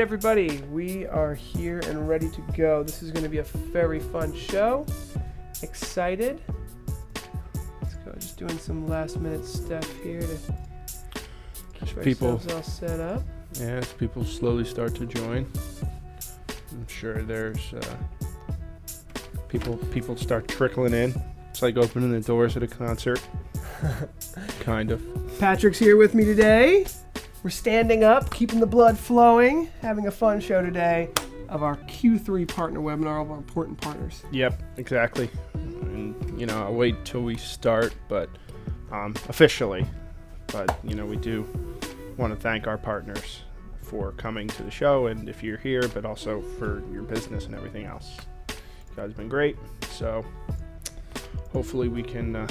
right, everybody, we are here and ready to go. This is going to be a very fun show. Excited. Let's go. Just doing some last-minute stuff here to keep ourselves all set up. Yeah, as people slowly start to join, I'm sure there's people start trickling in. It's like opening the doors at a concert, kind of. Patrick's here with me today. We're standing up, keeping the blood flowing, having a fun show today of our Q3 partner webinar of our important partners. Yep, exactly. And, I'll wait till we start, but officially. But, we do want to thank our partners for coming to the show, and if you're here, but also for your business and everything else. You guys have been great, so hopefully we can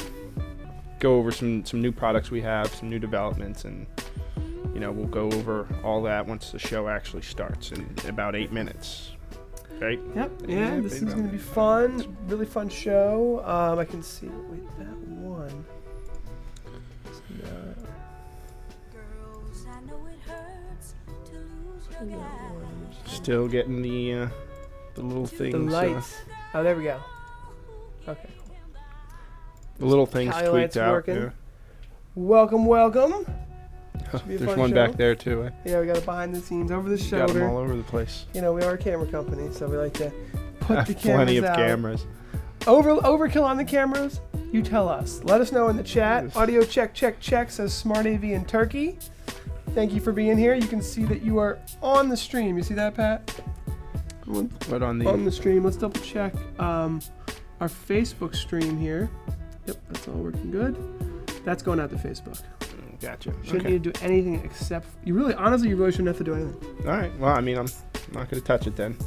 go over some new products we have, some new developments, and we'll go over all that once the show actually starts in about 8 minutes. Right? Yep. Yeah, this is going to be fun. Really fun show. I can see. Wait, that one. Still getting the little things. The lights. Oh, there we go. Okay. The little things tweaked out. Working. Yeah. Welcome. There's one show back there too. Yeah, we got it behind the scenes, over the shoulder. Got them all over the place. We are a camera company, so we like to put the cameras plenty of out. Cameras. Overkill on the cameras? You tell us. Let us know in the chat. Yes. Audio check, says Smart AV in Turkey. Thank you for being here. You can see that you are on the stream. You see that, Pat? What on the stream? Let's double check our Facebook stream here. Yep, that's all working good. That's going out to Facebook. Gotcha. Shouldn't need to do anything except... You really shouldn't have to do anything. All right. Well, I'm not going to touch it then.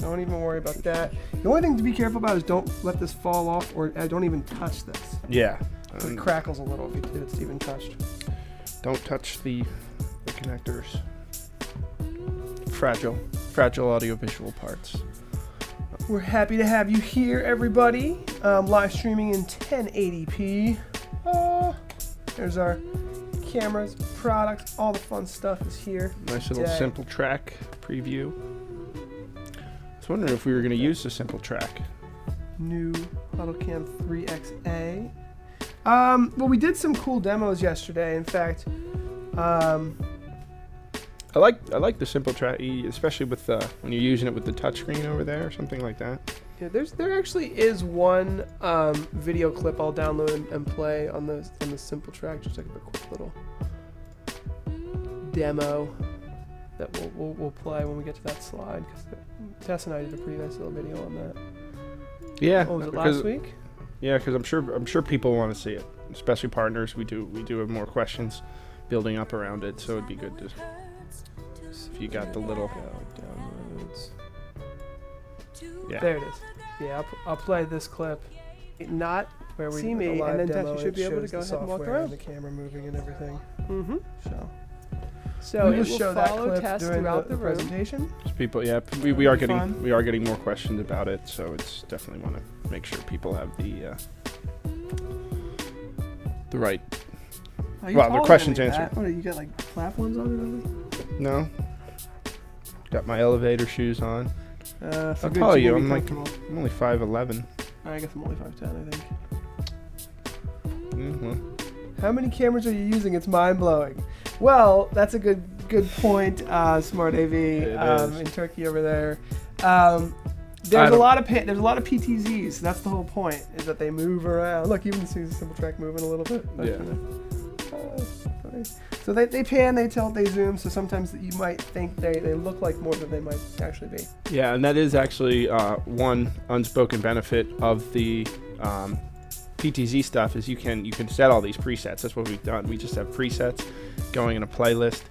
Don't even worry about that. The only thing to be careful about is don't let this fall off, or don't even touch this. Yeah. It crackles a little if it's even touched. Don't touch the connectors. Fragile audiovisual parts. We're happy to have you here, everybody. Live streaming in 1080p. There's our cameras, products, all the fun stuff is here. Nice little simple track preview. I was wondering if we were going to use the simple track. New HuddleCam 3XA. Well, we did some cool demos yesterday. In fact, I like the simple track, especially with when you're using it with the touchscreen over there or something like that. Yeah, there actually is one video clip I'll download and play on the simple track, just like a quick little demo that we'll play when we get to that slide, because Tess and I did a pretty nice little video on that. Yeah. What was it, last week? Yeah, because I'm sure people want to see it, especially partners. We do have more questions building up around it, so it'd be good to if you got the little downloads. Yeah. There it is. Yeah, I'll play this clip. Not where we see me, and then Tess, you should be able to go ahead and walk around. The camera moving and everything. Mm-hmm. So we will show follow Tess throughout the presentation. People, yeah, we are getting more questions about it, so it's definitely want to make sure people have the right. Their questions answered. What, you got like platforms on it? Already? No. Got my elevator shoes on. I'll tell you, I'm only 5'11". I guess I'm only 5'10", I think. Mm-hmm. How many cameras are you using? It's mind-blowing. Well, that's a good point, Smart AV in Turkey over there. There's a lot of PTZs. That's the whole point, is that they move around. Look, you can see the simple track moving a little bit. Yeah. So they pan, they tilt, they zoom. So sometimes you might think they look like more than they might actually be. Yeah, and that is actually one unspoken benefit of the PTZ stuff is you can set all these presets. That's what we've done. We just have presets going in a playlist,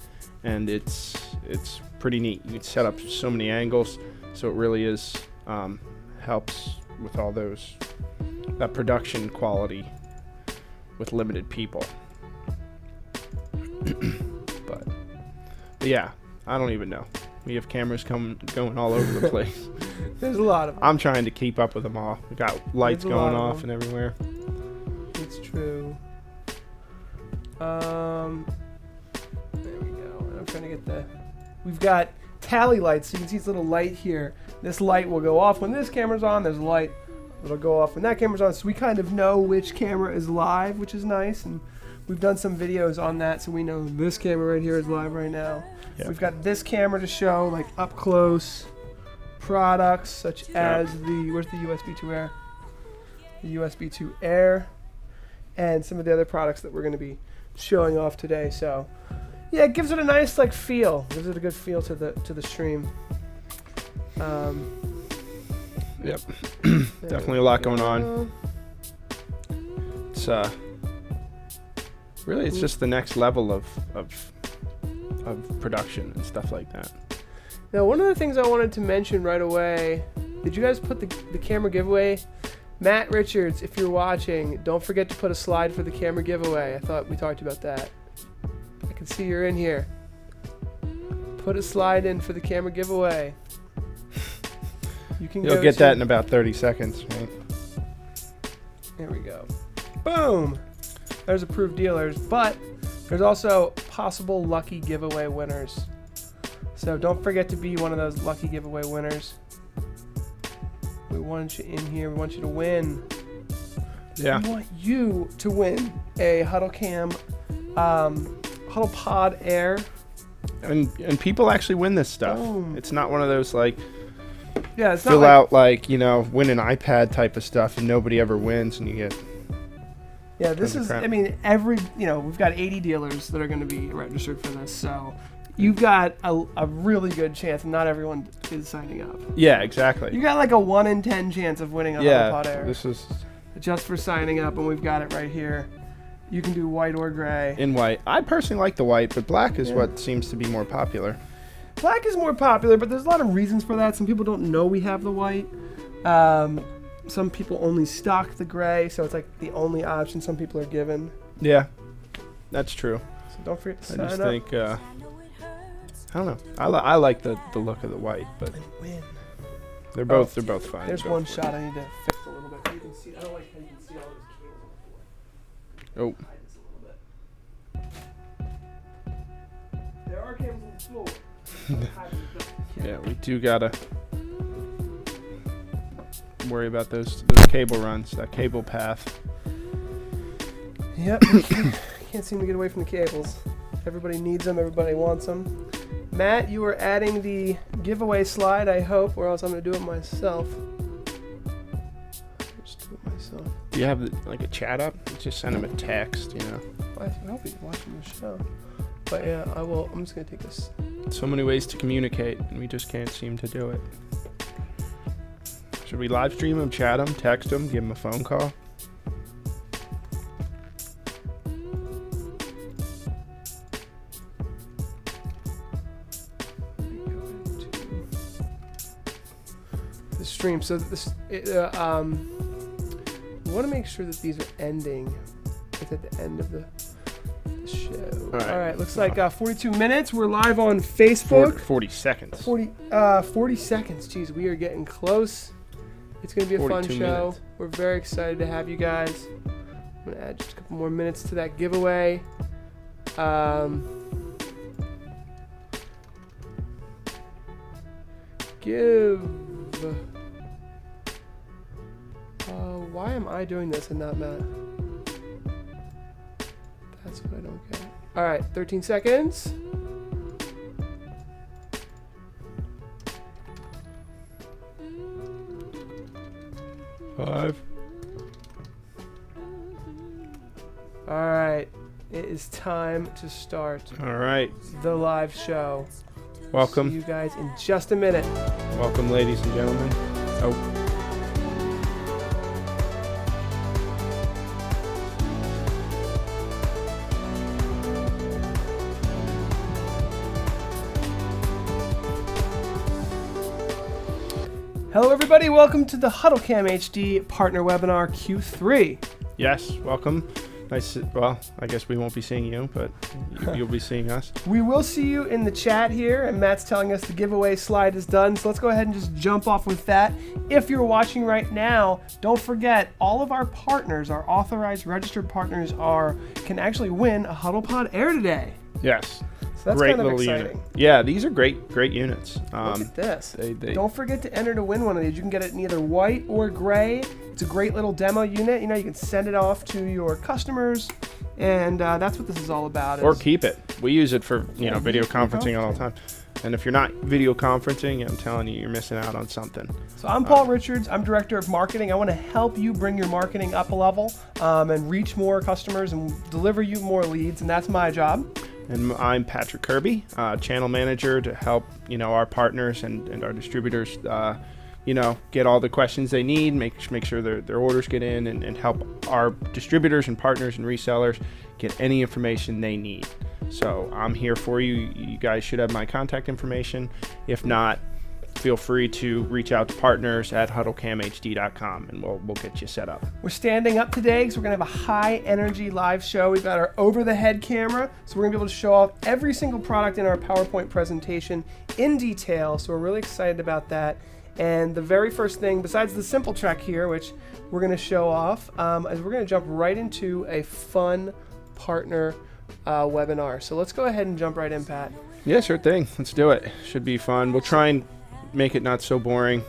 and it's pretty neat. You can set up so many angles, so it really is helps with all that production quality with limited people. but yeah, I don't even know. We have cameras going all over the place. There's a lot of them. I'm trying to keep up with them all. We got lights going off and everywhere. It's true. There we go. I'm trying to get we've got tally lights. So you can see this little light here. This light will go off when this camera's on. There's a light that'll go off when that camera's on. So we kind of know which camera is live, which is nice. And we've done some videos on that, so we know this camera right here is live right now. Yep. We've got this camera to show like up close products such as where's the USB 2 Air? The USB 2 Air, and some of the other products that we're going to be showing off today. So yeah, it gives it a nice like feel. Gives it a good feel to the stream. Yep. Definitely a lot going on. It's really it's just the next level of production and stuff like that. Now, one of the things I wanted to mention right away, did you guys put the camera giveaway? Matt Richards, if you're watching, don't forget to put a slide for the camera giveaway. I thought we talked about that. I can see you're in here. Put a slide in for the camera giveaway. You'll get that in about 30 seconds, right? There we go. Boom! There's approved dealers, but there's also possible lucky giveaway winners. So don't forget to be one of those lucky giveaway winners. We want you in here. We want you to win. Yeah. We want you to win a HuddleCam HuddlePod Air. And people actually win this stuff. Boom. It's not one of those like it's fill not out like, win an iPad type of stuff and nobody ever wins and you get. Yeah, this is, I mean, we've got 80 dealers that are going to be registered for this, so you've got a really good chance, and not everyone is signing up. Yeah, exactly. You got like a 1 in 10 chance of winning a HuddlePod Air. This is just for signing up, and we've got it right here. You can do white or gray. In white. I personally like the white, but black is what seems to be more popular. Black is more popular, but there's a lot of reasons for that. Some people don't know we have the white. Some people only stock the gray, so it's like the only option some people are given. Yeah, that's true. So don't forget to sign up. I just think, I don't know. I like the look of the white, but they're both fine. There's one shot I need to fix a little bit. You can see. I don't like how you can see all those cables. Oh. Hide this a little bit. There are cables on the floor. Yeah, we do gotta worry about those cable runs, that cable path. Yep. Can't seem to get away from the cables. Everybody needs them. Everybody wants them. Matt, you are adding the giveaway slide, I hope, or else I'm going to do it myself. Just do it myself. Do you have like a chat up? Just send them a text, I hope he's watching the show. But yeah, I will. I'm just going to take this. So many ways to communicate, and we just can't seem to do it. Should we live stream them, chat them, text them, give them a phone call? The stream. So this, we want to make sure that these are ending. It's at the end of the show. All right. Looks like 42 minutes. We're live on Facebook. 40 seconds. 40 seconds. Jeez, we are getting close. It's going to be a fun show. Minutes. We're very excited to have you guys. I'm going to add just a couple more minutes to that giveaway. Why am I doing this and not Matt? That's what I don't get. All right, 13 seconds. Five. All right, it is time to start. All right. The live show. Welcome. See you guys in just a minute. Welcome, ladies and gentlemen. Oh. Hello, everybody. Welcome to the HuddleCamHD Partner Webinar Q3. Yes, welcome. Nice. Well, I guess we won't be seeing you, but you'll be seeing us. We will see you in the chat here, and Matt's telling us the giveaway slide is done. So let's go ahead and just jump off with that. If you're watching right now, don't forget all of our partners, our authorized registered partners, can actually win a HuddlePod Air today. Yes. So that's great kind of little exciting. unit. Yeah, these are great units. Look at this. They Don't forget to enter to win one of these. You can get it in either white or gray. It's a great little demo unit. You know, you can send it off to your customers, and that's what this is all about. Or keep it. We use it for video conferencing all the time. And if you're not video conferencing, I'm telling you, you're missing out on something. So I'm Paul Richards. I'm Director of Marketing. I want to help you bring your marketing up a level and reach more customers and deliver you more leads, and that's my job. And I'm Patrick Kirby, Channel Manager, to help our partners and our distributors get all the questions they need, make sure their orders get in, and help our distributors and partners and resellers get any information they need. So I'm here for you. You guys should have my contact information. If not, feel free to reach out to partners at HuddleCamHD.com, and we'll get you set up. We're standing up today because we're going to have a high-energy live show. We've got our over-the-head camera, so we're going to be able to show off every single product in our PowerPoint presentation in detail, so we're really excited about that. And the very first thing, besides the simple track here, which we're going to show off, is we're going to jump right into a fun partner webinar. So let's go ahead and jump right in, Pat. Yeah, sure thing. Let's do it. Should be fun. We'll try and make it not so boring.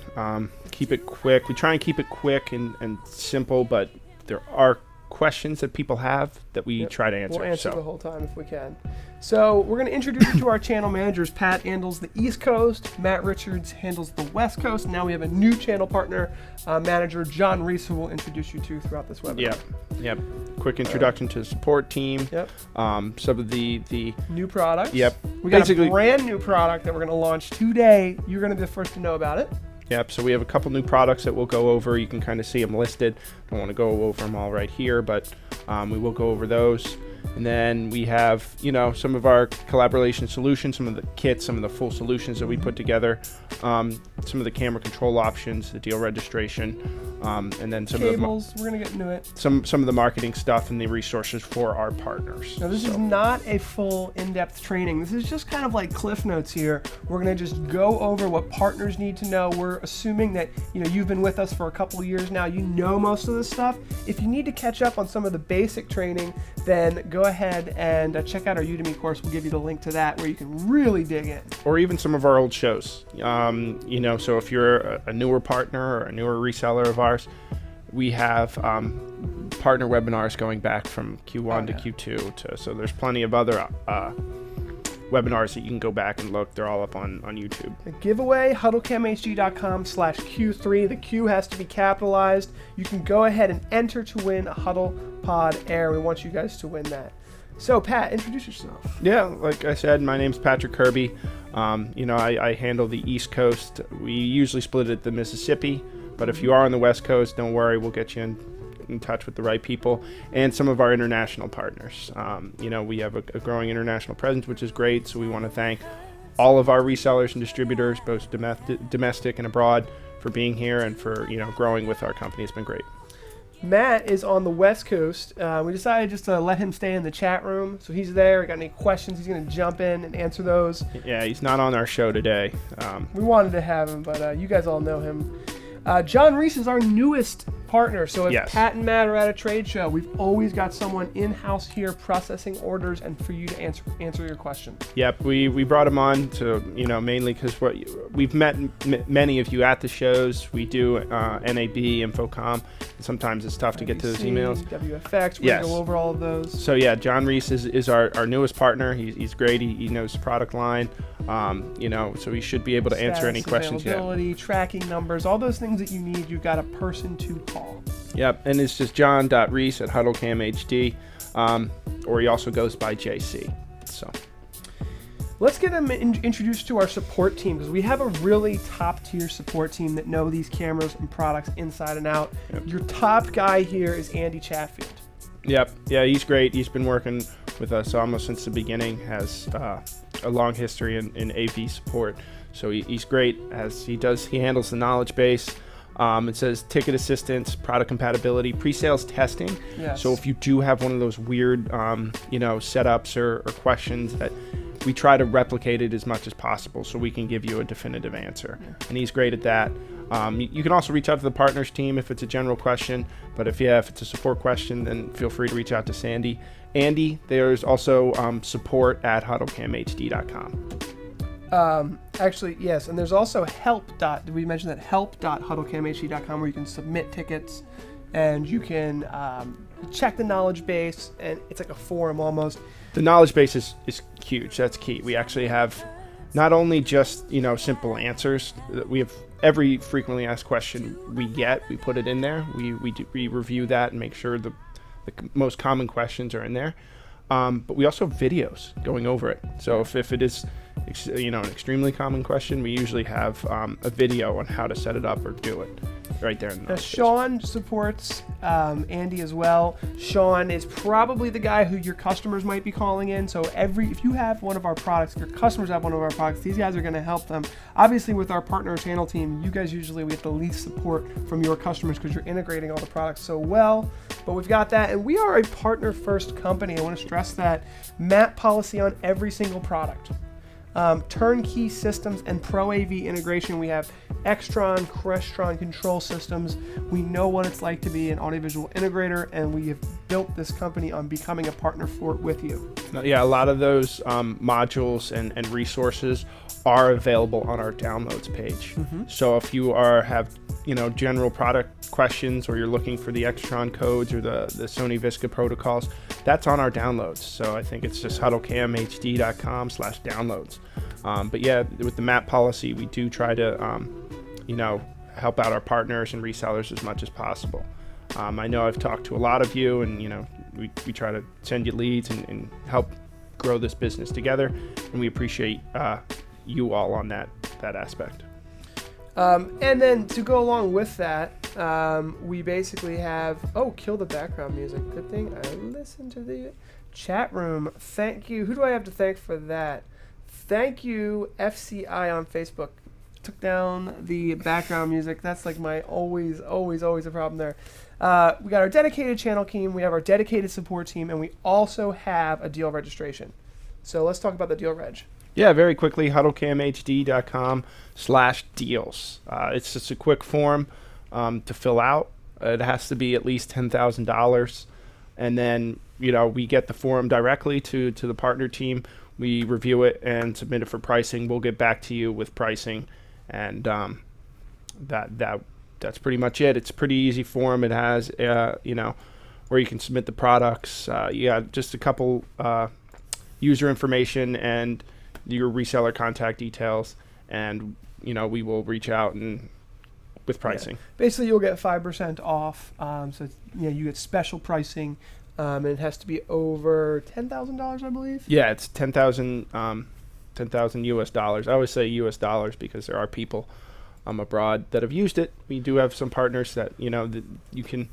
Keep it quick. We try and keep it quick and simple, but there are questions that people have that we try to answer. We'll answer the whole time if we can. So we're going to introduce you to our channel managers. Pat handles the East Coast. Matt Richards handles the West Coast. Now we have a new channel partner manager, John Reese, who will introduce you to throughout this webinar. Yep. Quick introduction to the support team. Yep. Some of the new products. Yep. We got a brand new product that we're going to launch today. You're going to be the first to know about it. Yep, so we have a couple new products that we'll go over. You can kind of see them listed. Don't want to go over them all right here, but we will go over those. And then we have, some of our collaboration solutions, some of the kits, some of the full solutions that we put together, some of the camera control options, the deal registration, and then some cables. of we're gonna get into it. Some of the marketing stuff and the resources for our partners. Now this is not a full in-depth training. This is just kind of like cliff notes here. We're gonna just go over what partners need to know. We're assuming that you've been with us for a couple of years now. You know most of this stuff. If you need to catch up on some of the basic training, then go ahead and check out our Udemy course. We'll give you the link to that where you can really dig in. Or even some of our old shows. So if you're a newer partner or a newer reseller of ours, we have partner webinars going back from Q1 to Q2. So there's plenty of other webinars that you can go back and look. They're all up on YouTube. The giveaway, HuddleCamHD.com/Q3. The Q has to be capitalized. You can go ahead and enter to win a HuddlePod Air. We want you guys to win that. So, Pat, introduce yourself. Yeah, like I said, my name's Patrick Kirby. I handle the East Coast. We usually split it to Mississippi, but if you are on the West Coast, don't worry, we'll get you in touch with the right people and some of our international partners. We have a growing international presence, which is great, so we want to thank all of our resellers and distributors, both domestic and abroad, for being here and for growing with our company. It's been great. Matt is on the West Coast. We decided just to let him stay in the chat room, so he's there. Got any questions, he's going to jump in and answer those. Yeah, he's not on our show today. We wanted to have him, but you guys all know him. John Reese is our newest partner, so if Pat and Matt are at a trade show, we've always got someone in-house here processing orders and for you to answer your questions. Yep, we brought him on to, mainly because we've met many of you at the shows. We do NAB, Infocom, and sometimes it's tough to get to those emails. WFX, we're going to go over all of those. So yeah, John Reese is our newest partner. He's great. He knows the product line, so he should be able to answer any questions. Availability, tracking numbers, all those things that you need, you've got a person to call. Yep, and it's just john.reese at HuddleCamHD, or he also goes by JC. So let's get him introduced to our support team, because we have a really top-tier support team that know these cameras and products inside and out. Yep. Your top guy here is Andy Chatfield. Yep, yeah, he's great. He's been working with us almost since the beginning, has a long history in AV support. So he's great as he handles the knowledge base. It says ticket assistance, product compatibility, pre-sales testing. Yes. So if you do have one of those weird, setups or questions that we try to replicate it as much as possible so we can give you a definitive answer. And he's great at that. You can also reach out to the partners team if it's a general question, but if it's a support question, then feel free to reach out to Sandy. Andy, there's also support at HuddleCamHD.com. Actually, yes, and there's also did we mention that help.HuddleCamHD.com, where you can submit tickets and you can check the knowledge base, and it's like a forum almost. The knowledge base is huge. That's key. We actually have not only just simple answers. We have every frequently asked question we get. We put it in there. We review that and make sure the most common questions are in there. But we also have videos going over it. So if it is an extremely common question, we usually have a video on how to set it up or do it right there. In the Sean supports Andy as well. Sean is probably the guy who your customers might be calling in. So if you have one of our products, if your customers have one of our products, these guys are going to help them. Obviously, with our partner channel team, you guys usually get the least support from your customers because you're integrating all the products so well. But we've got that, and we are a partner-first company. I want to stress that. MAP policy on every single product. Turnkey systems and Pro AV integration. We have Extron, Crestron control systems. We know what it's like to be an audiovisual integrator, and we have built this company on becoming a partner with you. Yeah, a lot of those modules and resources are available on our downloads page. So if you have general product questions, or you're looking for the Extron codes or the Sony Visca protocols, that's on our downloads. So I think it's just HuddleCamHD.com/downloads. But yeah, with the MAP policy, we do try to help out our partners and resellers as much as possible. I know I've talked to a lot of you, and we try to send you leads and help grow this business together, and we appreciate you all on that aspect. And then to go along with that, we basically have, kill the background music. Good thing I listened to the chat room. Thank you. Who do I have to thank for that? Thank you, FCI on Facebook. Took down the background music. That's like my always a problem there. We got our dedicated channel team. We have our dedicated support team, and we also have a deal registration. So let's talk about the deal reg. Yeah, very quickly, HuddleCamHD.com/deals. It's just a quick form to fill out. It has to be at least $10,000. And then, we get the form directly to the partner team. We review it and submit it for pricing. We'll get back to you with pricing. And that's pretty much it. It's a pretty easy form. It has, where you can submit the products. Just a couple user information and your reseller contact details, and we will reach out and with pricing. Yeah. Basically, you'll get 5% off. So you get special pricing, and it has to be over $10,000, I believe. Yeah, it's $10,000 US dollars. I always say US dollars because there are people abroad that have used it. We do have some partners that that you can.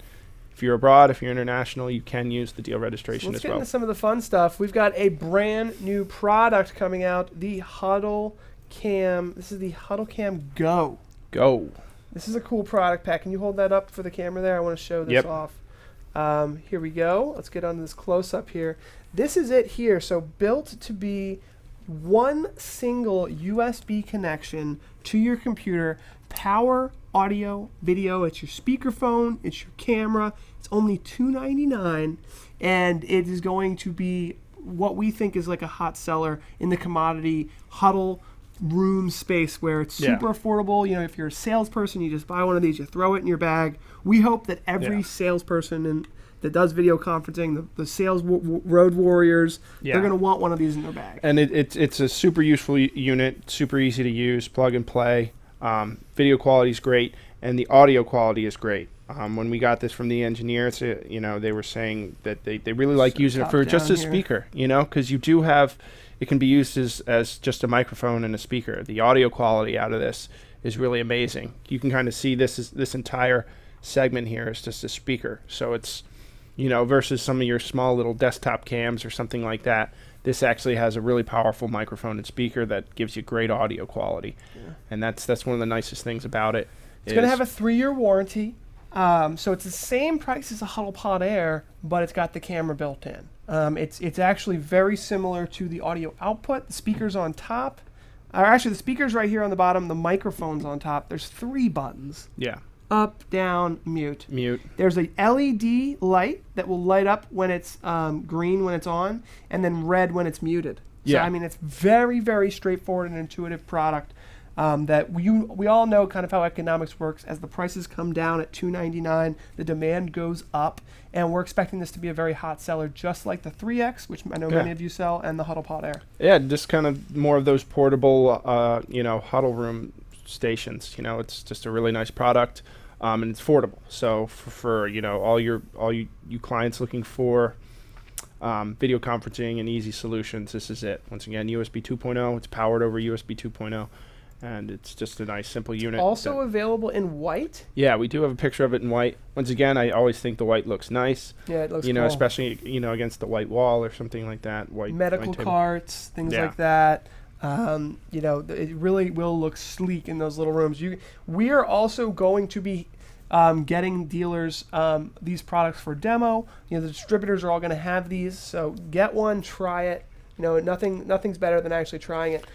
If you're abroad, if you're international, you can use the deal registration as well. Let's get into some of the fun stuff. We've got a brand new product coming out, the HuddleCam. This is the HuddleCam Go. This is a cool product pack. Can you hold that up for the camera there? I want to show this off. Here we go. Let's get on this close-up here. This is it here. So built to be one single USB connection to your computer, power, audio, video. It's your speakerphone, it's your camera. It's only $299, and it is going to be what we think is like a hot seller in the commodity huddle room space, where it's super affordable. If you're a salesperson, you just buy one of these, you throw it in your bag. We hope that every salesperson that does video conferencing, the sales road warriors, they're going to want one of these in their bag. And it's a super useful unit, super easy to use, plug and play. Video quality is great, and the audio quality is great. When we got this from the engineers, they were saying that they really like using it for just a speaker, because you do have, it can be used as just a microphone and a speaker. The audio quality out of this is really amazing. You can kind of see this entire segment here is just a speaker. So it's, versus some of your small little desktop cams or something like that, this actually has a really powerful microphone and speaker that gives you great audio quality. And that's one of the nicest things about it. It's going to have a 3-year warranty. So it's the same price as a HuddlePod Air, but it's got the camera built in. It's actually very similar to the audio output. The speakers on top, or actually the speakers right here on the bottom, the microphones on top. There's 3 buttons. Yeah. Up, down, mute. Mute. There's a LED light that will light up when it's green when it's on, and then red when it's muted. So, Yeah. I mean, it's very, very straightforward and intuitive product that we all know kind of how economics works. As the prices come down at $299, the demand goes up, and we're expecting this to be a very hot seller, just like the 3X, which I know many of you sell, and the HuddlePod Air. Yeah, just kind of more of those portable, huddle room stations. It's just a really nice product, and it's affordable. So for all you clients looking for video conferencing and easy solutions, this is it. Once again, USB 2.0. It's powered over USB 2.0. And it's just a nice, simple unit. Also available in white? Yeah, we do have a picture of it in white. Once again, I always think the white looks nice. Yeah, it looks cool. Especially, against the white wall or something like that. Medical carts, things like that. It really will look sleek in those little rooms. We are also going to be getting dealers these products for demo. The distributors are all going to have these. So get one, try it. Nothing's better than actually trying it.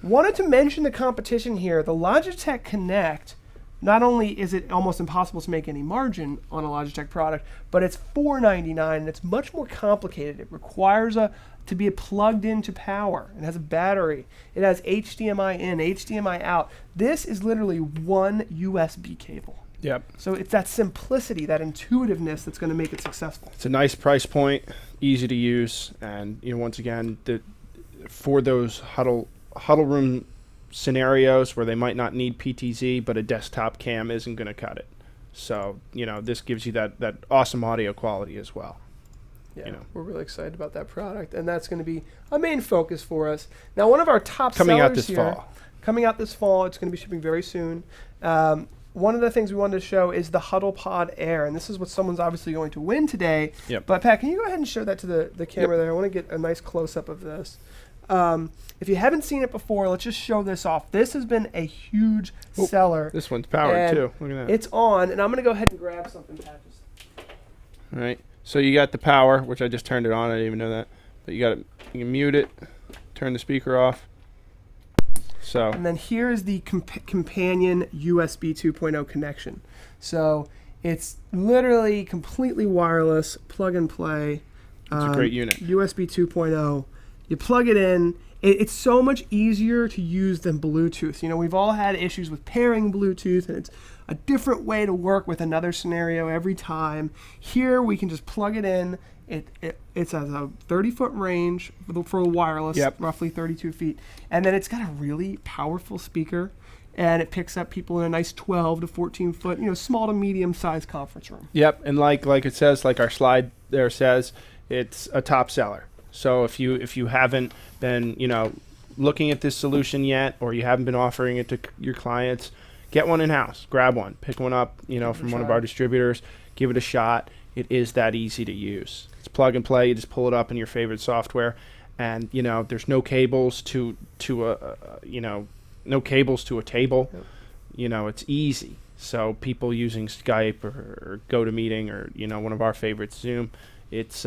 Wanted to mention the competition here. The Logitech Connect, not only is it almost impossible to make any margin on a Logitech product, but it's $499 and it's much more complicated. It requires to be plugged into power. It has a battery. It has HDMI in, HDMI out. This is literally one USB cable. Yep. So it's that simplicity, that intuitiveness that's going to make it successful. It's a nice price point, easy to use, and once again, for those huddle room scenarios where they might not need PTZ, but a desktop cam isn't going to cut it. So, this gives you that awesome audio quality as well. Yeah, we're really excited about that product, and that's going to be a main focus for us. Now, one of our top coming sellers out this here, fall. Coming out this fall, it's going to be shipping very soon. One of the things we wanted to show is the HuddlePod Air, and this is what someone's obviously going to win today. Yep. But Pat, can you go ahead and show that to the camera there? I want to get a nice close-up of this. If you haven't seen it before, let's just show this off. This has been a huge seller. This one's powered too. Look at that. It's on, and I'm going to go ahead and grab something, Pat. All right. So you got the power, which I just turned it on. I didn't even know that. But you can mute it, turn the speaker off. So. And then here is the companion USB 2.0 connection. So it's literally completely wireless, plug and play. It's a great unit. USB 2.0. You plug it in. It's so much easier to use than Bluetooth. We've all had issues with pairing Bluetooth, and it's a different way to work with another scenario every time. Here we can just plug it in. It's at a 30-foot range for the wireless, roughly 32 feet. And then it's got a really powerful speaker, and it picks up people in a nice 12 to 14-foot, small to medium-sized conference room. Yep, and like it says, like our slide there says, it's a top seller. So if you haven't been, looking at this solution yet, or you haven't been offering it to your clients, get one in-house. Grab one. Pick one up, from one of our distributors. Give it a shot. It is that easy to use. It's plug and play. You just pull it up in your favorite software, and there's no cables to a table. Yep. It's easy. So people using Skype or GoToMeeting or one of our favorites, Zoom, it's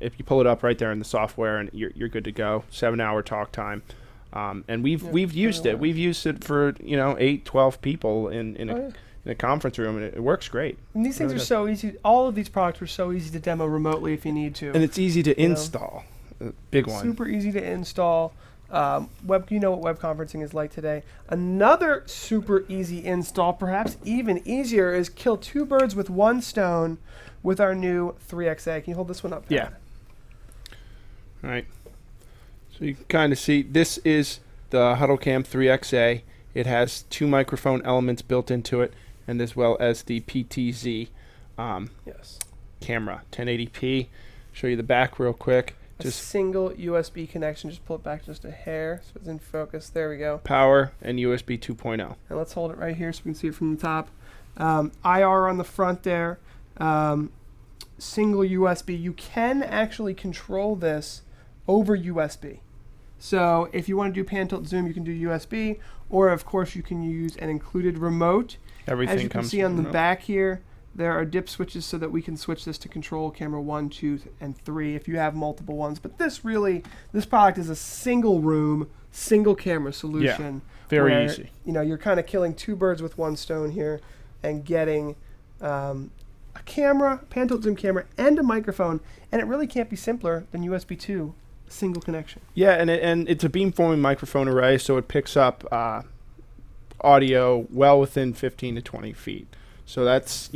if you pull it up right there in the software, and you're good to go. 7-hour talk time. And we've used it. We've used it for 8, 12 people in a conference room, and it works great. And these things are so easy. All of these products are so easy to demo remotely if you need to. And it's easy to install. Big one. Super easy to install. What web conferencing is like today. Another super easy install, perhaps even easier, is kill 2 birds with 1 stone with our new 3XA. Can you hold this one up, Pat? Yeah. All right. So you can kind of see this is the HuddleCam 3XA. It has 2 microphone elements built into it, and as well as the PTZ camera, 1080p. Show you the back real quick. Just single USB connection. Just pull it back just a hair so it's in focus. There we go. Power and USB 2.0. And let's hold it right here so we can see it from the top. IR on the front there. Single USB. You can actually control this over USB. So if you want to do pan tilt zoom, you can do USB, or of course you can use an included remote. Everything As you can comes see on the remote. back here, there are dip switches so that we can switch this to control camera 1, 2, and 3 if you have multiple ones. But this product is a single room, single camera solution. Very easy. You're kind of killing two birds with one stone here and getting a camera, pan tilt zoom camera, and a microphone. And it really can't be simpler than USB 2, single connection. Yeah, and it's a beamforming microphone array, so it picks up audio well within 15 to 20 feet. So that's,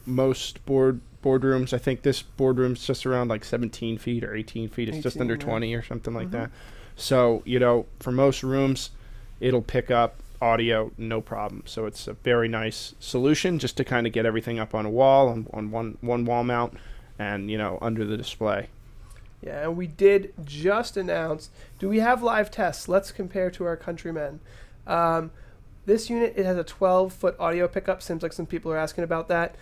most boardrooms. I think this boardroom's just around like 17 feet or 18 feet. It's just under 20 or something like that. So, for most rooms, it'll pick up audio, no problem. So it's a very nice solution just to kind of get everything up on a wall, on one wall mount, and, under the display. Yeah, and we did just announce, do we have live tests? Let's compare to our countrymen. This unit, it has a 12-foot audio pickup. Seems like some people are asking about that.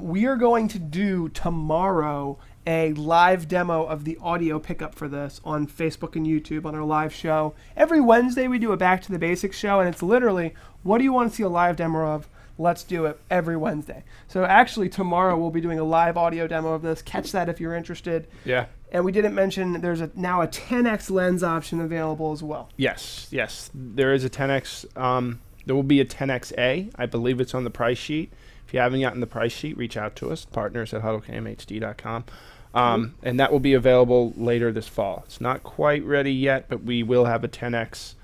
We are going to do tomorrow a live demo of the audio pickup for this on Facebook and YouTube on our live show. Every Wednesday we do a Back to the Basics show, and it's literally, what do you want to see a live demo of? Let's do it every Wednesday. So actually tomorrow we'll be doing a live audio demo of this. Catch that if you're interested. Yeah. And we didn't mention there's now a 10x lens option available as well. Yes. There is a 10x. There will be a 10XA. I believe it's on the price sheet. If you haven't gotten the price sheet, reach out to us, partners at HuddleCamHD.com. And that will be available later this fall. It's not quite ready yet, but we will have a 10X,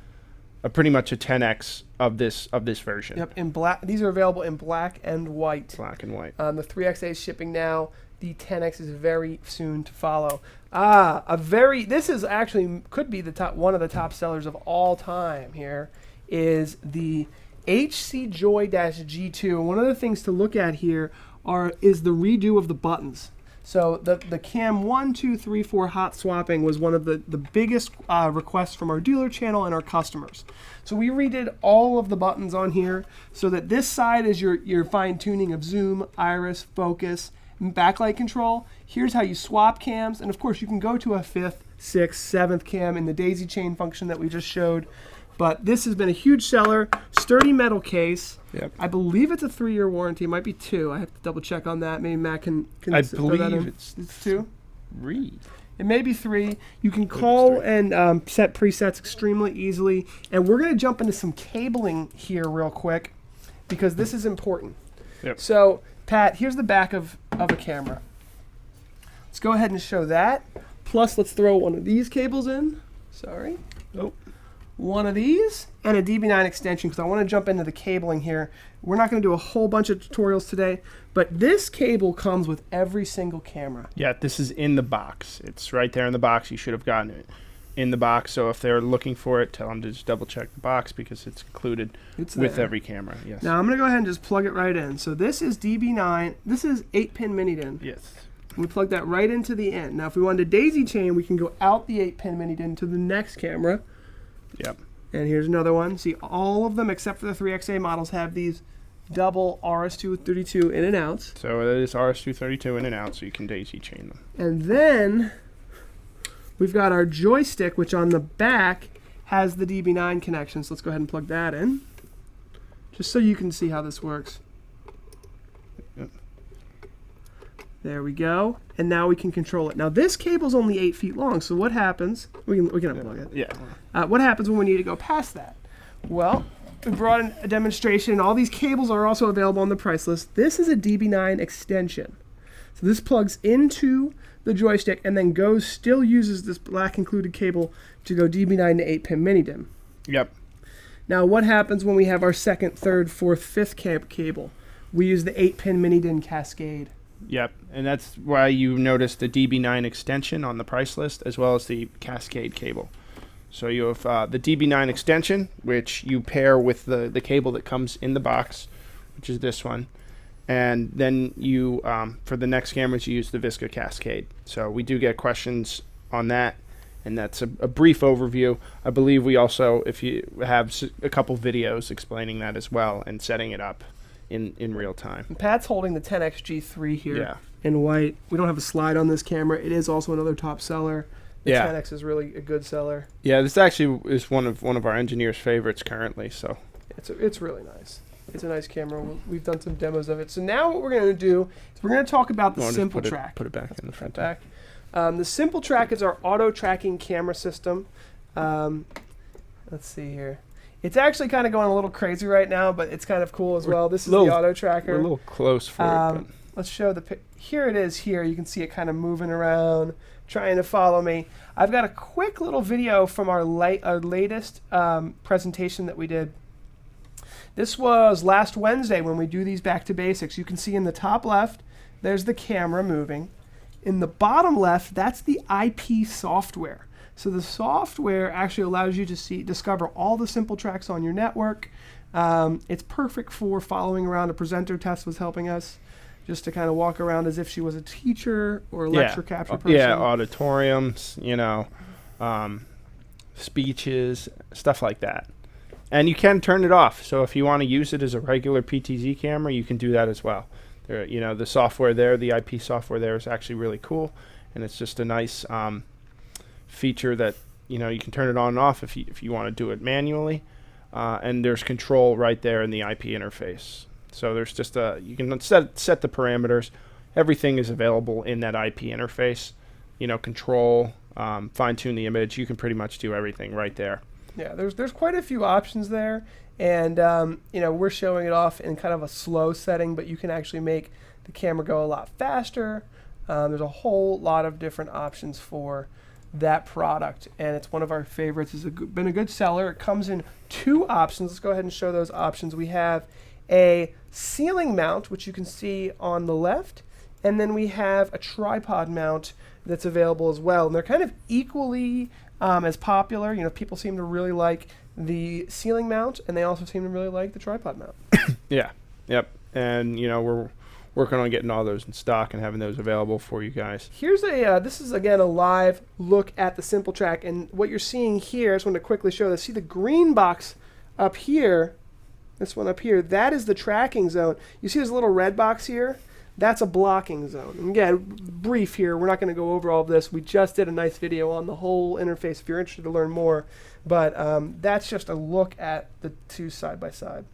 pretty much a 10X of this version. Yep, in black. These are available in black and white. Black and white. The 3XA is shipping now. The 10X is very soon to follow. This is actually could be one of the top sellers of all time here. Is the HC Joy-G2. One of the things to look at here is the redo of the buttons. So the cam 1, 2, 3, 4 hot swapping was one of the biggest requests from our dealer channel and our customers. So we redid all of the buttons on here so that this side is your fine tuning of zoom, iris, focus, and backlight control. Here's how you swap cams, and of course you can go to a 5th, 6th, 7th cam in the daisy chain function that we just showed. But this has been a huge seller. Sturdy metal case. Yep. I believe it's a 3-year warranty. It might be 2. I have to double check on that. Maybe Matt can I throw that in. believe it's 2. 3. It may be 3. You can call and set presets extremely easily. And we're going to jump into some cabling here real quick because this is important. Yep. So, Pat, here's the back of a camera. Let's go ahead and show that. Plus, let's throw one of these cables in. Sorry. Oh. One of these and a DB9 extension because I want to jump into the cabling here. We're not going to do a whole bunch of tutorials today, but this cable comes with every single camera. Yeah, this is in the box. It's right there in the box. You should have gotten it in the box. So if they're looking for it, tell them to just double check the box because it's included with every camera. Yes. Now I'm going to go ahead and just plug it right in. So this is DB9. This is 8-pin mini-DIN. Yes. We plug that right into the end. Now if we wanted to daisy chain, we can go out the 8-pin mini-DIN to the next camera. Yep. And here's another one. See, all of them except for the 3XA models have these double RS-232 in and outs. So it is RS-232 in and out, so you can daisy chain them. And then we've got our joystick, which on the back has the DB9 connection. So let's go ahead and plug that in, just so you can see how this works. Yep. There we go. And now we can control it. Now this cable's only 8 feet long, so what happens? We can unplug it. Yeah. What happens when we need to go past that? Well, we brought in a demonstration. All these cables are also available on the price list. This is a DB9 extension. So this plugs into the joystick and then still uses this black included cable to go DB9 to 8-pin mini-DIN. Yep. Now what happens when we have our 2nd, 3rd, 4th, 5th cable? We use the 8-pin mini-DIN cascade. Yep, and that's why you notice the DB9 extension on the price list as well as the cascade cable. So you have the DB9 extension, which you pair with the cable that comes in the box, which is this one. And then you, for the next cameras, you use the Visca cascade. So we do get questions on that, and that's a brief overview. I believe we also, if you have a couple videos explaining that as well and setting it up in real time. And Pat's holding the 10XG3 here. Yeah. In white. We don't have a slide on this camera. It is also another top seller. The 10X is really a good seller. Yeah, this actually is one of our engineers' favorites currently. So it's really nice. It's a nice camera. We've done some demos of it. So now what we're going to do is we're going to talk about the Simple Track. Put it back in the front. Back. The Simple Track is our auto tracking camera system. Let's see here. It's actually kind of going a little crazy right now, but it's kind of cool as well. This is the auto tracker. We're a little close for it. But. Let's show here it is here. You can see it kind of moving around, trying to follow me. I've got a quick little video from our latest presentation that we did. This was last Wednesday when we do these back to basics. You can see in the top left, there's the camera moving. In the bottom left, that's the IP software. So the software actually allows you to discover all the Simple Tracks on your network. It's perfect for following around. A presenter test was helping us just to kind of walk around as if she was a teacher or a lecture capture person. Yeah, auditoriums, speeches, stuff like that. And you can turn it off. So if you want to use it as a regular PTZ camera, you can do that as well. The software there, the IP software there is actually really cool, and it's just a nice feature that you can turn it on and off if you want to do it manually, and there's control right there in the IP interface. So there's just you can set the parameters. Everything is available in that IP interface. Control, fine-tune the image. You can pretty much do everything right there. Yeah, there's quite a few options there, and we're showing it off in kind of a slow setting, but you can actually make the camera go a lot faster. There's a whole lot of different options for that product, and it's one of our favorites. It's been a good seller. It comes in 2 options. Let's go ahead and show those options. We have a ceiling mount, which you can see on the left, and then we have a tripod mount that's available as well. And they're kind of equally as popular. People seem to really like the ceiling mount, and they also seem to really like the tripod mount. Yeah, yep. And we're working on getting all those in stock and having those available for you guys. Here's this is again a live look at the Simple Track, and what you're seeing here, I just want to quickly show this. See the green box up here, this one up here, that is the tracking zone. You see this little red box here? That's a blocking zone. And again, brief here, we're not going to go over all of this. We just did a nice video on the whole interface if you're interested to learn more, but that's just a look at the 2 side by side.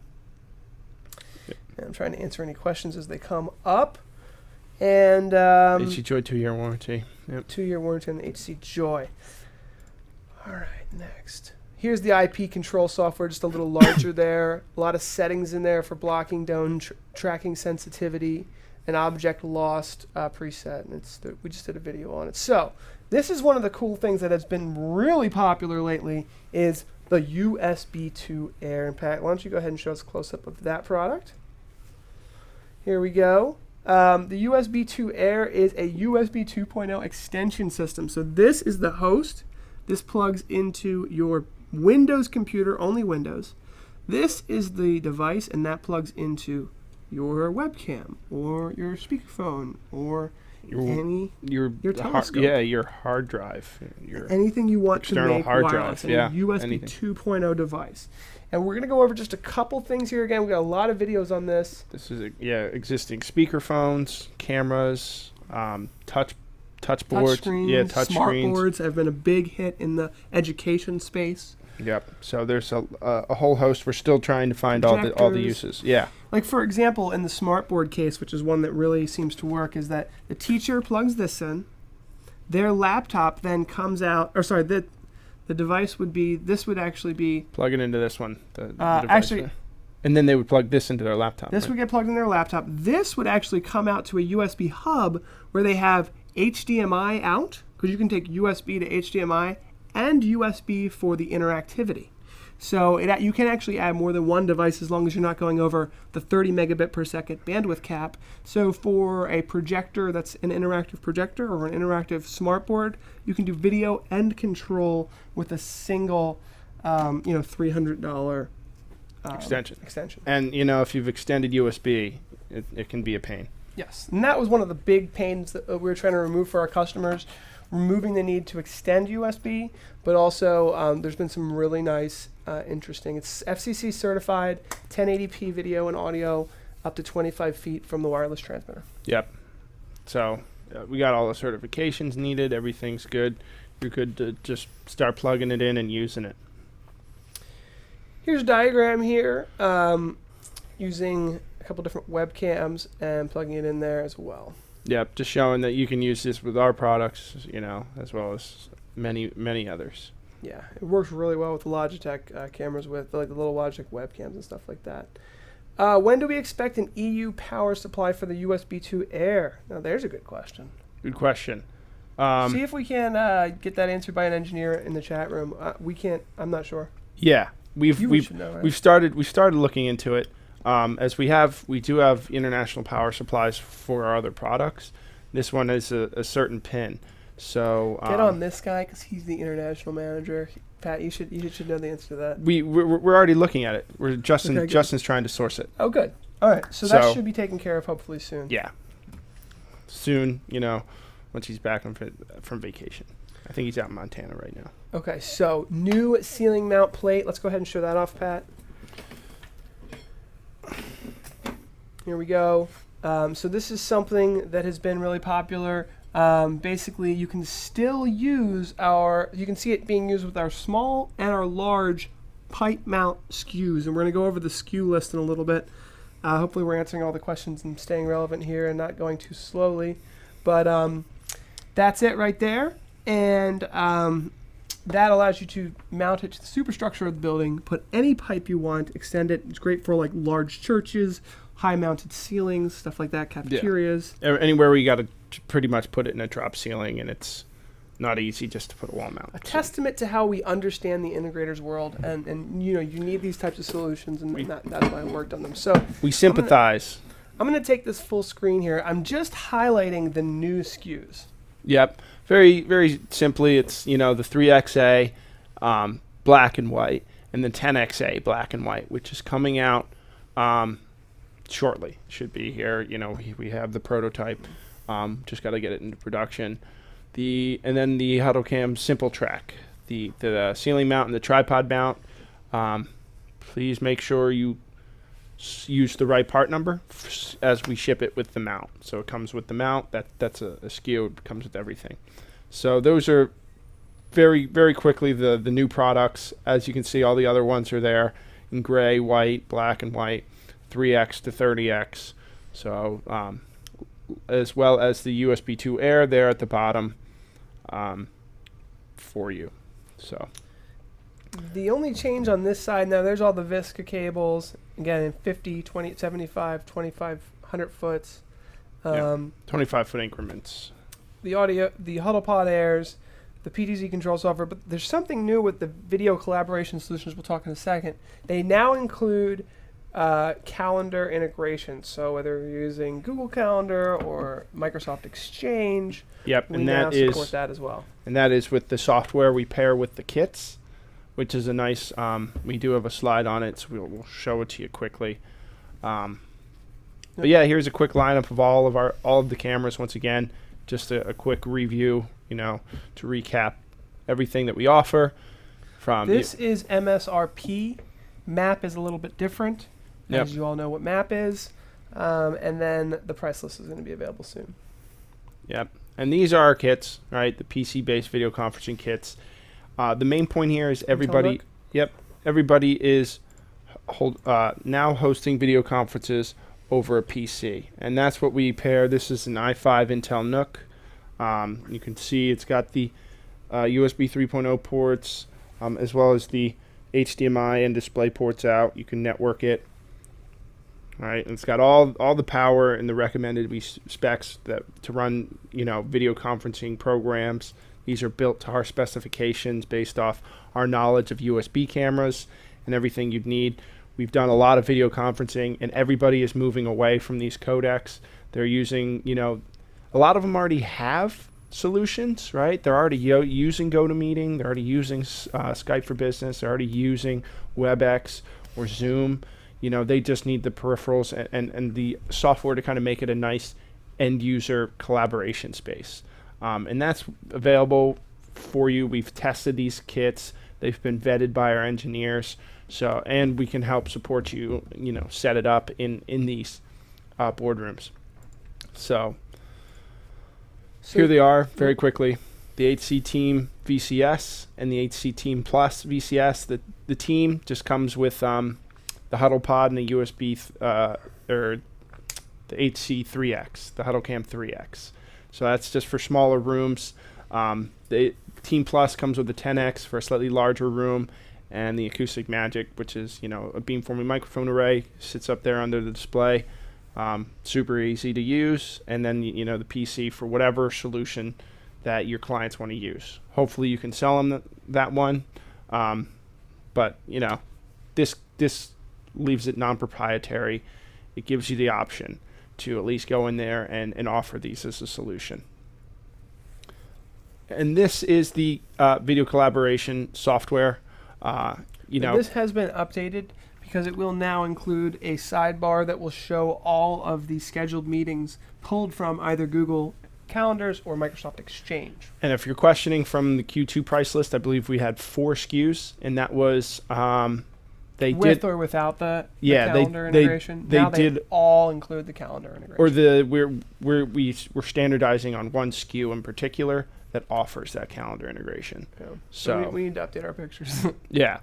And I'm trying to answer any questions as they come up. And HC Joy 2-year warranty. Yep. 2-year warranty on the HC Joy. All right, next. Here's the IP control software, just a little larger there. A lot of settings in there for blocking down, tracking sensitivity, an object lost preset. And we just did a video on it. So this is one of the cool things that has been really popular lately is the USB 2 Air. And Pat, why don't you go ahead and show us a close-up of that product? Here we go. The USB 2 Air is a USB 2.0 extension system. So this is the host. This plugs into your Windows computer, only Windows. This is the device, and that plugs into your webcam or your speakerphone or your telescope. Your hard drive. Your anything you want to make hard wireless. drive. Yeah, a USB 2.0 device. And we're going to go over just a couple things here. Again, we've got a lot of videos on this. This is existing speakerphones, cameras, touch screens, touch smart screens. boards have been a big hit in the education space. Yep. So there's a whole host. We're still trying to find all the uses. Yeah. Like for example, in the smart board case, which is one that really seems to work, is that the teacher plugs this in, their laptop then comes out. Or sorry, the device would be. This would actually be plugging into this one. The device actually. there. And then they would plug this into their laptop. This would get plugged in their laptop. This would actually come out to a USB hub where they have HDMI out, because you can take USB to HDMI, and USB for the interactivity. So you can actually add more than one device as long as you're not going over the 30 megabit per second bandwidth cap. So for a projector that's an interactive projector or an interactive smartboard, you can do video and control with a single $300 extension. And if you've extended USB, it can be a pain. Yes, and that was one of the big pains that we were trying to remove for our customers, removing the need to extend USB, but also there's been some really nice, interesting, it's FCC certified, 1080p video and audio up to 25 feet from the wireless transmitter. Yep. So we got all the certifications needed. Everything's good. You're good to just start plugging it in and using it. Here's a diagram here. using a couple different webcams and plugging it in there as well. Yep, just showing that you can use this with our products, as well as many others. Yeah, it works really well with the Logitech cameras, with like the little Logitech webcams and stuff like that. When do we expect an EU power supply for the USB 2 Air? Now, there's a good question. Good question. See if we can get that answered by an engineer in the chat room. We can't. I'm not sure. Yeah, You should know, right? we've started looking into it. As we do have international power supplies for our other products. This one is a certain pin. So get on this guy because he's the international manager. Pat, you should know the answer to that. We're already looking at it. Justin's trying to source it. Oh, good. All right, so that should be taken care of hopefully soon. Yeah, soon. Once he's back from vacation. I think he's out in Montana right now. Okay, so new ceiling mount plate. Let's go ahead and show that off, Pat. Here we go. So this is something that has been really popular. Basically, you can still use you can see it being used with our small and our large pipe mount SKUs. And we're going to go over the SKU list in a little bit. Hopefully we're answering all the questions and staying relevant here and not going too slowly. But that's it right there. And that allows you to mount it to the superstructure of the building, put any pipe you want, extend it. It's great for like large churches, high-mounted ceilings, stuff like that, cafeterias. Yeah. Anywhere where you got to pretty much put it in a drop ceiling, and it's not easy just to put a wall mount. A testament to how we understand the integrators world, and you need these types of solutions, and that's why I worked on them. So we sympathize. I'm gonna take this full screen here. I'm just highlighting the new SKUs. Yep. Very, very simply, it's, the 3XA black and white and the 10XA black and white, which is coming out shortly. Should be here. We have the prototype. Just got to get it into production. And then the HuddleCam Simple Track, the ceiling mount and the tripod mount. Please make sure you use the right part number as we ship it with the mount. So it comes with the mount. That's a SKU. It comes with everything. So those are very, very quickly the new products. As you can see, all the other ones are there in gray, white, black, and white, 3X to 30X. So as well as the USB 2 Air there at the bottom for you. So the only change on this side now, there's all the Visca cables, again in 50, 20, 75, 25, 100 foots. 25-foot increments. The HuddlePod Airs, the PTZ control software, but there's something new with the video collaboration solutions we'll talk in a second. They now include calendar integration. So whether you're using Google Calendar or Microsoft Exchange, we now support that as well. And that is with the software we pair with the kits, which is a nice, we do have a slide on it, so we'll show it to you quickly. But yeah, here's a quick lineup of all of the cameras. Once again, just a quick review, to recap everything that we offer. This is MSRP. MAP is a little bit different, as you all know what MAP is. And then the price list is going to be available soon. Yep. And these are our kits, right? The PC-based video conferencing kits. The main point here is everybody is now hosting video conferences over a PC, and that's what we pair. This is an i5 Intel NUC. You can see it's got the USB 3.0 ports, as well as the HDMI and display ports out. You can network it. All right, and it's got all the power and the recommended specs to run video conferencing programs. These are built to our specifications based off our knowledge of USB cameras and everything you'd need. We've done a lot of video conferencing, and everybody is moving away from these codecs. They're using, a lot of them already have solutions, right? They're already using GoToMeeting. They're already using Skype for Business. They're already using WebEx or Zoom. They just need the peripherals and the software to kind of make it a nice end-user collaboration space. And that's available for you. We've tested these kits. They've been vetted by our engineers. And we can help support you, set it up in these boardrooms. So here they are very quickly. The HC Team VCS and the HC Team Plus VCS. The team just comes with the the HuddlePod and the USB or the HC3X, the HuddleCam 3X. So that's just for smaller rooms. The Team Plus comes with the 10X for a slightly larger room, and the Acoustic Magic, which is, you know, a beamforming microphone array, sits up there under the display. Super easy to use. And then, you know, the PC for whatever solution that your clients want to use. Hopefully you can sell them that one. But, you know, this leaves it non-proprietary. It gives you the option to at least go in there and offer these as a solution. And this is the video collaboration software. You know, this has been updated because it will now include a sidebar that will show all of the scheduled meetings pulled from either Google Calendars or Microsoft Exchange. And if you're questioning from the Q2 price list, I believe we had 4 SKUs, and that was with or without the calendar integration. They now did they all include the calendar integration. Or we're standardizing on one SKU in particular that offers that calendar integration. Yeah. So we need to update our pictures. Yeah.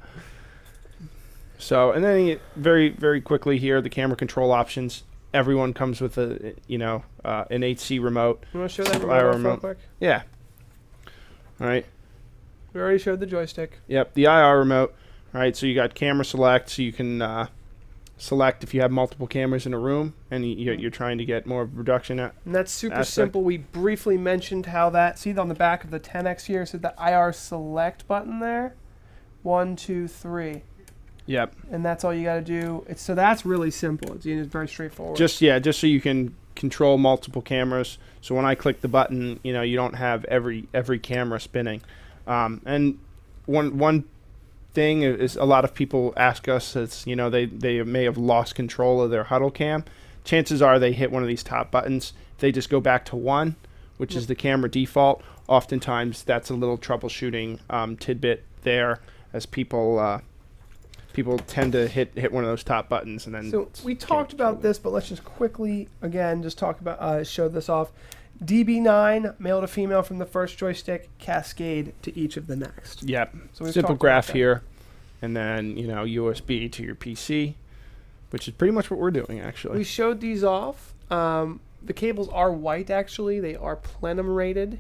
So, and then very, very quickly here, the camera control options. Everyone comes with an HC remote. You want to show that remote real quick? Yeah. All right. We already showed the joystick. Yep, the IR remote. All right, so you got camera select, so you can select if you have multiple cameras in a room and you're trying to get more of a production. And that's super simple. We briefly mentioned how that, see on the back of the 10X here, so the IR select button there. 1, 2, 3. Yep. And that's all you got to do. So that's really simple. It's very straightforward. Just so you can control multiple cameras. So when I click the button, you know, you don't have every camera spinning. And one thing is, a lot of people ask us, it's, you know, they may have lost control of their HuddleCam. Chances are they hit one of these top buttons. If they just go back to 1, which is the camera default, oftentimes that's a little troubleshooting tidbit there, as people tend to hit one of those top buttons. And then so we talked about this, but let's just quickly again just talk about show this off. DB9, male to female from the first joystick, cascade to each of the next. Yep. So simple graph here, and then, you know, USB to your PC, which is pretty much what we're doing actually. We showed these off. The cables are white actually. They are plenum rated,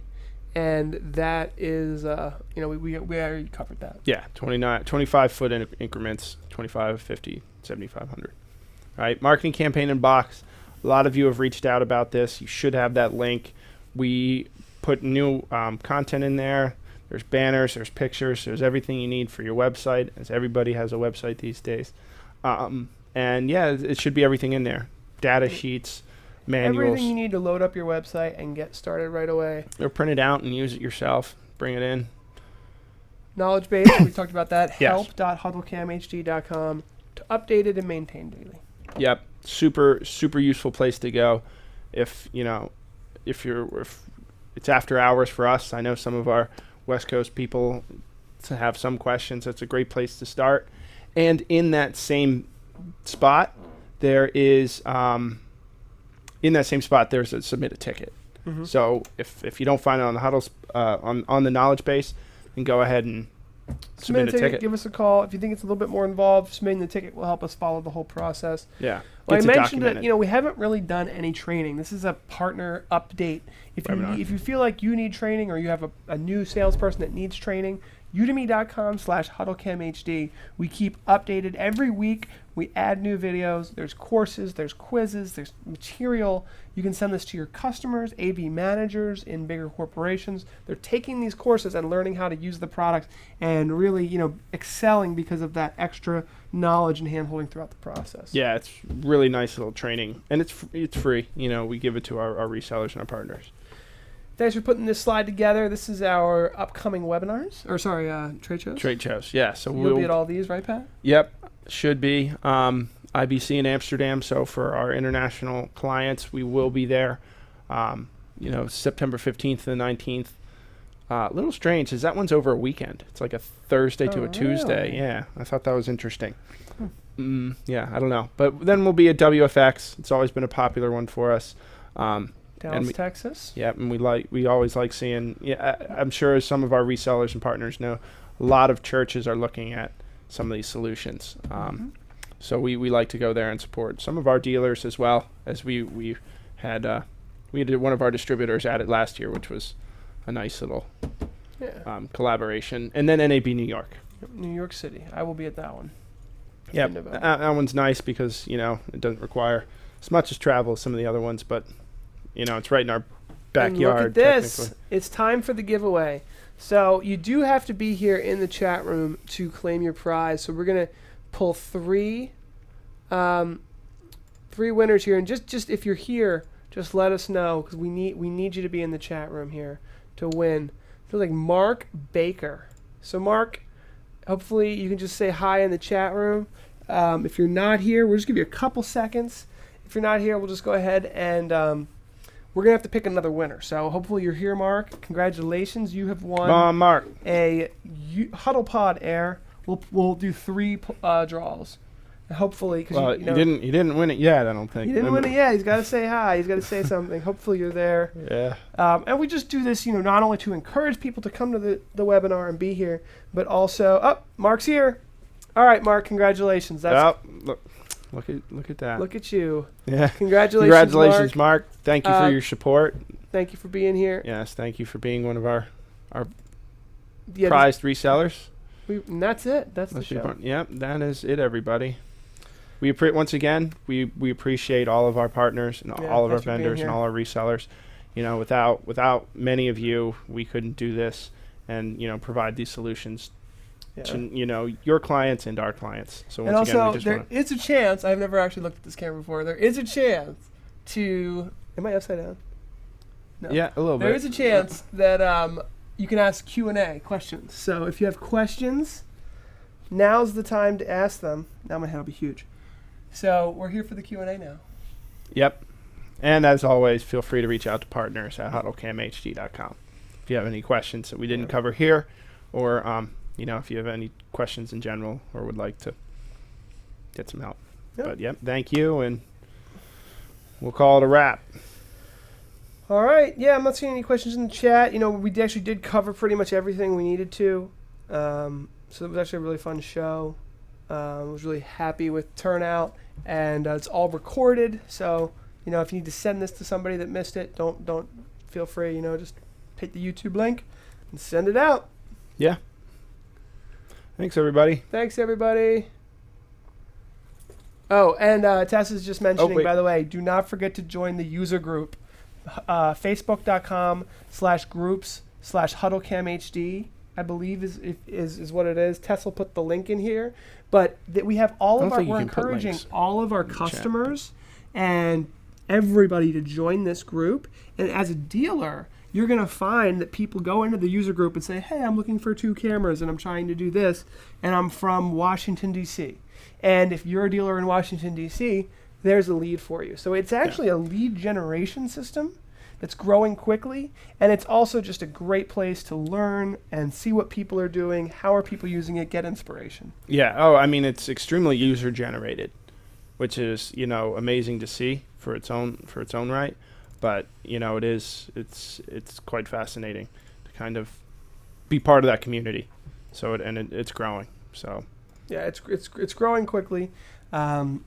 and that is you know, we already covered that. Yeah, 25 foot increments, 25, 50, 7,500. All right, marketing campaign in box. A lot of you have reached out about this. You should have that link. We put new content in there. There's banners, there's pictures, there's everything you need for your website, as everybody has a website these days. And yeah, it should be everything in there. Data sheets, manuals. Everything you need to load up your website and get started right away. Or print it out and use it yourself. Bring it in. Knowledge base, we talked about that. Yes. help.huddlecamhd.com to update it and maintain daily. Yep, super useful place to go. If it's after hours for us, I know some of our West Coast people to have some questions. That's a great place to start. And in that same spot, there's a submit a ticket. Mm-hmm. So if you don't find it on the Huddles on the knowledge base, then go ahead and submit a ticket. Give us a call. If you think it's a little bit more involved, submitting the ticket will help us follow the whole process. Yeah. Well, I mentioned that, you know, we haven't really done any training. This is a partner update. If you feel like you need training, or you have a new salesperson that needs training, udemy.com/HuddleCamHD. We keep updated every week. We add new videos. There's courses, there's quizzes, there's material. You can send this to your customers, AV managers in bigger corporations. They're taking these courses and learning how to use the product and really, you know, excelling because of that extra knowledge and hand-holding throughout the process. Yeah, it's really nice little training, and it's free. You know, we give it to our resellers and our partners. Thanks for putting this slide together. This is our upcoming webinars, trade shows. Trade shows, yeah. So we'll be at all these, right, Pat? Yep, should be. IBC in Amsterdam. So for our international clients, we will be there. You know, September 15th and the 19th. A little strange, is that one's over a weekend. It's like a Thursday to a Tuesday. Really? Yeah, I thought that was interesting. Yeah, I don't know. But then we'll be at WFX. It's always been a popular one for us. Dallas, Texas. Yeah, and we always like seeing. Yeah, I'm sure as some of our resellers and partners know, a lot of churches are looking at some of these solutions. So we like to go there and support some of our dealers as well, as we had one of our distributors at it last year, which was a nice little collaboration. And then NAB New York. New York City. I will be at that one. Yeah, that one's nice because, it doesn't require as much as travel as some of the other ones, but, it's right in our backyard. And look at this. It's time for the giveaway. So you do have to be here in the chat room to claim your prize. So we're going to pull three winners here. And just if you're here, just let us know, because we need you to be in the chat room here to win. So like Mark Baker. So Mark, hopefully you can just say hi in the chat room. If you're not here, we'll just give you a couple seconds. If you're not here, we'll just go ahead and we're going to have to pick another winner. So hopefully you're here, Mark. Congratulations. You have won Mark. a HuddlePod Air. We'll do 3 draws. And hopefully, because you didn't win it yet, I don't think. He didn't win it yet. He's got to say hi. He's got to say something. Hopefully you're there. Yeah. And we just do this, not only to encourage people to come to the webinar and be here, but also, Mark's here. All right, Mark, congratulations. Look at that. Look at you. Yeah. Congratulations, Mark. Thank you for your support. Thank you for being here. Yes, thank you for being one of our prized resellers. And that's it. That's the show. Yep, that is it, everybody. Once again, we appreciate all of our partners and all of our vendors and all our resellers. Without many of you, we couldn't do this and provide these solutions to your clients and our clients. So once again, there is a chance. I've never actually looked at this camera before. There is a chance to. Am I upside down? No. Yeah, a little bit. There is a chance that you can ask Q&A questions. So if you have questions, now's the time to ask them. Now my head will be huge. So we're here for the Q&A now. Yep. And as always, feel free to reach out to partners at HuddleCamHD.com if you have any questions that we didn't cover here, or if you have any questions in general or would like to get some help. But thank you, and we'll call it a wrap. All right. Yeah, I'm not seeing any questions in the chat. We actually did cover pretty much everything we needed to. So it was actually a really fun show. I was really happy with turnout, and it's all recorded. So, if you need to send this to somebody that missed it, don't feel free. Just hit the YouTube link and send it out. Yeah. Thanks, everybody. Thanks, everybody. Oh, and Tess is just mentioning, by the way, do not forget to join the user group, facebook.com/groups/HuddleCamHD. I believe is what it is. Tess will put the link in here. But we have we're encouraging all of our customers and everybody to join this group. And as a dealer, you're going to find that people go into the user group and say, hey, I'm looking for 2 cameras and I'm trying to do this, and I'm from Washington, D.C. And if you're a dealer in Washington, D.C., there's a lead for you. So it's actually a lead generation system that's growing quickly, and it's also just a great place to learn and see what people are doing, how are people using it, get inspiration. Yeah. It's extremely user generated, which is amazing to see for its own right. But it's quite fascinating to kind of be part of that community. So it's growing. So yeah, it's growing quickly, and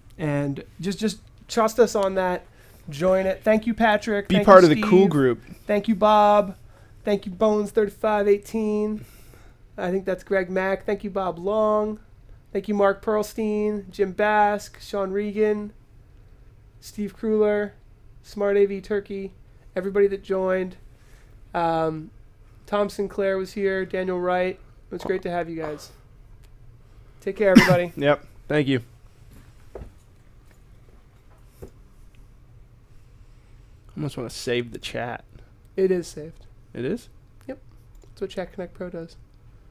just trust us on that. Join it. Thank you, Patrick. Be part of the cool group. Thank you, Bob. Thank you, Bones3518. I think that's Greg Mack. Thank you, Bob Long. Thank you, Mark Perlstein, Jim Bask, Sean Regan, Steve Kruller, Smart AV Turkey, everybody that joined. Tom Sinclair was here, Daniel Wright. It was great to have you guys. Take care, everybody. Yep. Thank you. I almost want to save the chat. It is saved. It is? Yep. That's what Chat Connect Pro does.